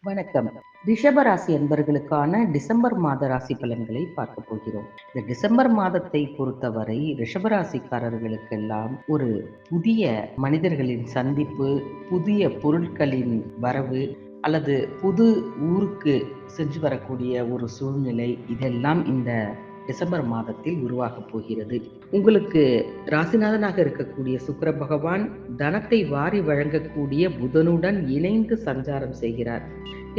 வணக்கம். ரிஷபராசி அன்பர்களுக்கான டிசம்பர் மாத ராசி பலன்களை பார்க்க போகிறோம். இந்த டிசம்பர் மாதத்தை பொறுத்தவரை ரிஷபராசிக்காரர்களுக்கெல்லாம் ஒரு புதிய மனிதர்களின் சந்திப்பு, புதிய பொருட்களின் வரவு அல்லது புது ஊருக்கு சென்று வரக்கூடிய ஒரு சூழ்நிலை, இதெல்லாம் இந்த டிசம்பர் மாதத்தில் உருவாகப் போகிறது. உங்களுக்கு ராசிநாதனாக இருக்கக்கூடிய சுக்கிர பகவான் தனத்தை வாரி வழங்கக்கூடிய புதனுடன் இணைந்து சஞ்சாரம் செய்கிறார்.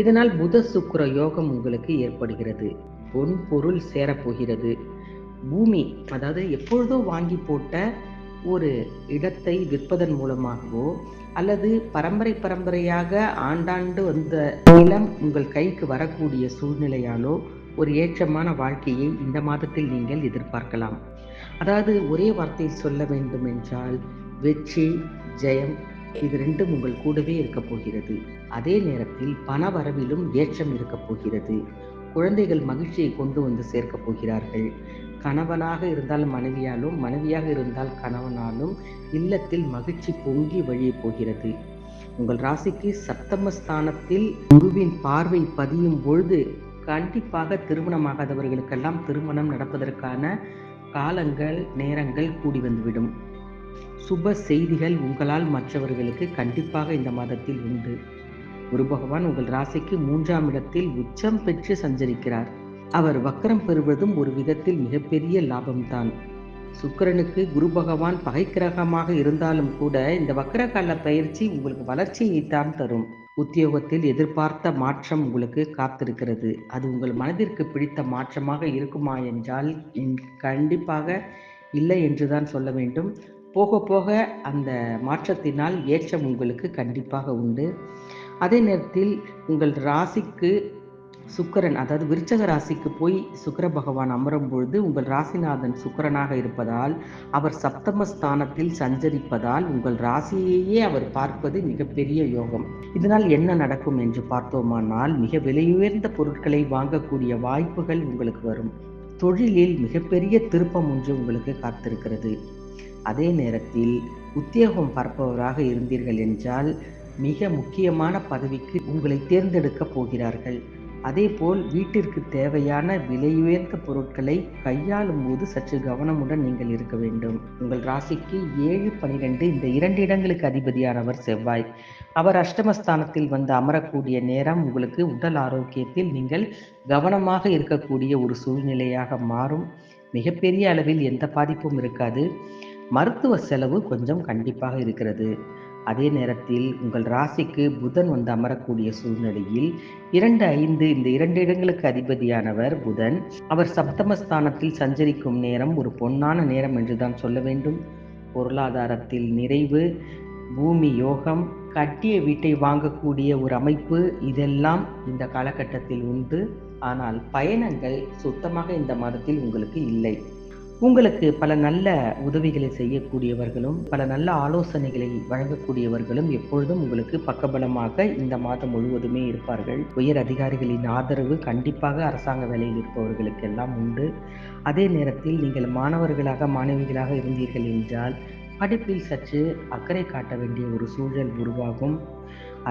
இதனால் புத சுக்கிர யோகம் உங்களுக்கு ஏற்படுகிறது. பொன் பொருள் சேரப்போகிறது. பூமி, அதாவது எப்பொழுதோ வாங்கி போட்ட ஒரு இடத்தை விற்பதன் மூலமாகவோ அல்லது பரம்பரையாக ஆண்டாண்டு வந்த நிலம் உங்கள் கைக்கு வரக்கூடிய சூழ்நிலையாலோ ஒரு ஏற்றமான வாழ்க்கையை இந்த மாதத்தில் நீங்கள் எதிர்பார்க்கலாம். அதாவது ஒரே வார்த்தையில் சொல்ல வேண்டும் என்றால் வெற்றி, ஜெயம், இது ரெண்டும் உங்கள் கூடவே இருக்க போகிறது. அதே நேரத்தில் பண வரவிலும் ஏற்றம் இருக்க போகிறது. குழந்தைகள் மகிழ்ச்சியை கொண்டு வந்து சேர்க்க போகிறார்கள். கணவனாக இருந்தால் மனைவியாலும், மனைவியாக இருந்தால் கணவனாலும் இல்லத்தில் மகிழ்ச்சி பொங்கி வழிய போகிறது. உங்கள் ராசிக்கு சப்தமஸ்தானத்தில் குருவின் பார்வை பதியும் பொழுது கண்டிப்பாக திருமணமாகாதவர்களுக்கெல்லாம் திருமணம் நடப்பதற்கான காலங்கள், நேரங்கள் கூடி வந்துவிடும். சுப செய்திகள் உங்களால் மற்றவர்களுக்கு கண்டிப்பாக இந்த மாதத்தில் உண்டு. குரு பகவான் உங்கள் ராசிக்கு 3ஆம் இடத்தில் உச்சம் பெற்று சஞ்சரிக்கிறார். அவர் வக்கரம் பெறுவதும் ஒரு விதத்தில் மிகப்பெரிய லாபம்தான். சுக்கிரனுக்கு குரு பகவான் பகை கிரகமாக இருந்தாலும் கூட இந்த வக்கரகால பயிற்சி உங்களுக்கு வளர்ச்சியைத்தான் தரும். உத்தியோகத்தில் எதிர்பார்த்த மாற்றம் உங்களுக்கு காத்திருக்கிறது. அது உங்கள் மனதிற்கு பிடித்த மாற்றமாக இருக்குமா என்றால் கண்டிப்பாக இல்லை என்றுதான் சொல்ல வேண்டும். போக போக அந்த மாற்றத்தினால் ஏற்றம் உங்களுக்கு கண்டிப்பாக உண்டு. அதே நேரத்தில் உங்கள் ராசிக்கு சுக்கிரன், அதாவது விருச்சக ராசிக்கு போய் சுக்கிர பகவான் அமரும் பொழுது உங்கள் ராசிநாதன் சுக்கிரனாக இருப்பதால், அவர் சப்தமஸ்தானத்தில் சஞ்சரிப்பதால் உங்கள் ராசியையே அவர் பார்ப்பது மிகப்பெரிய யோகம். இதனால் என்ன நடக்கும் என்று பார்த்தோமானால், மிக விலையுயர்ந்த பொருட்களை வாங்கக்கூடிய வாய்ப்புகள் உங்களுக்கு வரும். தொழிலில் மிகப்பெரிய திருப்பம் ஒன்று உங்களுக்கு காத்திருக்கிறது. அதே நேரத்தில் உத்தியோகம் பார்ப்பவராக இருந்தீர்கள் என்றால் மிக முக்கியமான பதவிக்கு உங்களை தேர்ந்தெடுக்க போகிறார்கள். அதேபோல் வீட்டிற்கு தேவையான விலையுயர்ந்த பொருட்களை கையாளும் போது சற்று கவனமுடன் நீங்கள் இருக்க வேண்டும். உங்கள் ராசிக்கு 7, 12 இந்த 2 இடங்களுக்கு அதிபதியானவர் செவ்வாய். அவர் அஷ்டமஸ்தானத்தில் வந்து அமரக்கூடிய நேரம் உங்களுக்கு உடல் ஆரோக்கியத்தில் நீங்கள் கவனமாக இருக்கக்கூடிய ஒரு சூழ்நிலையாக மாறும். மிகப்பெரிய அளவில் எந்த பாதிப்பும் இருக்காது. மருத்துவ செலவு கொஞ்சம் கண்டிப்பாக இருக்கிறது. அதே நேரத்தில் உங்கள் ராசிக்கு புதன் வந்து அமரக்கூடிய சூழ்நிலையில் 2, 5 இந்த 2 இடங்களுக்கு அதிபதியானவர் புதன், அவர் சப்தமஸ்தானத்தில் சஞ்சரிக்கும் நேரம் ஒரு பொன்னான நேரம் என்றுதான் சொல்ல வேண்டும். பொருளாதாரத்தில் நிறைவு, பூமி யோகம், கட்டிய வீட்டை வாங்கக்கூடிய ஒரு அமைப்பு, இதெல்லாம் இந்த காலகட்டத்தில் உண்டு. ஆனால் பயணங்கள் சுத்தமாக இந்த மாதத்தில் உங்களுக்கு இல்லை. உங்களுக்கு பல நல்ல உதவிகளை செய்யக்கூடியவர்களும், பல நல்ல ஆலோசனைகளை வழங்கக்கூடியவர்களும் எப்பொழுதும் உங்களுக்கு பக்கபலமாக இந்த மாதம் முழுவதுமே இருப்பார்கள். உயர் அதிகாரிகளின் ஆதரவு கண்டிப்பாக அரசாங்க வேலையில் இருப்பவர்களுக்கு எல்லாம் உண்டு. அதே நேரத்தில் நீங்கள் மாணவர்களாக, மாணவிகளாக இருந்தீர்கள் என்றால் படிப்பில் சற்று அக்கறை காட்ட வேண்டிய ஒரு சூழல் உருவாகும்.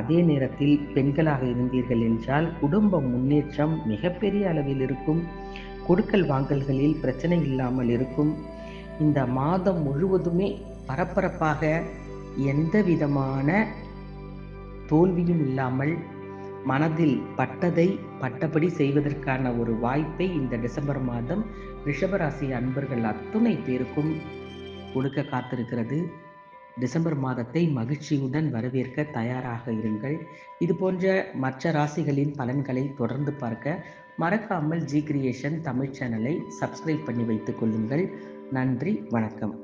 அதே நேரத்தில் பெண்களாக இருந்தீர்கள் என்றால் குடும்ப முன்னேற்றம் மிகப்பெரிய அளவில் இருக்கும். கொடுக்கல் வாங்கல்களில் பிரச்சனை இல்லாமல் இருக்கும். இந்த மாதம் முழுவதுமே பரபரப்பாக எந்த விதமான தோல்வியும் இல்லாமல் மனதில் பட்டதை பட்டபடி செய்வதற்கான ஒரு வாய்ப்பை இந்த டிசம்பர் மாதம் ரிஷபராசி அன்பர்கள் அத்துணை பேருக்கும் கொடுக்க காத்திருக்கிறது. டிசம்பர் மாதத்தை மகிழ்ச்சியுடன் வரவேற்க தயாராக இருங்கள். இது போன்ற மற்ற ராசிகளின் பலன்களை தொடர்ந்து பார்க்க மறக்காமல் ஜி கிரியேஷன் தமிழ் சேனலை சப்ஸ்கிரைப் பண்ணி வைத்துக் கொள்ளுங்கள். நன்றி, வணக்கம்.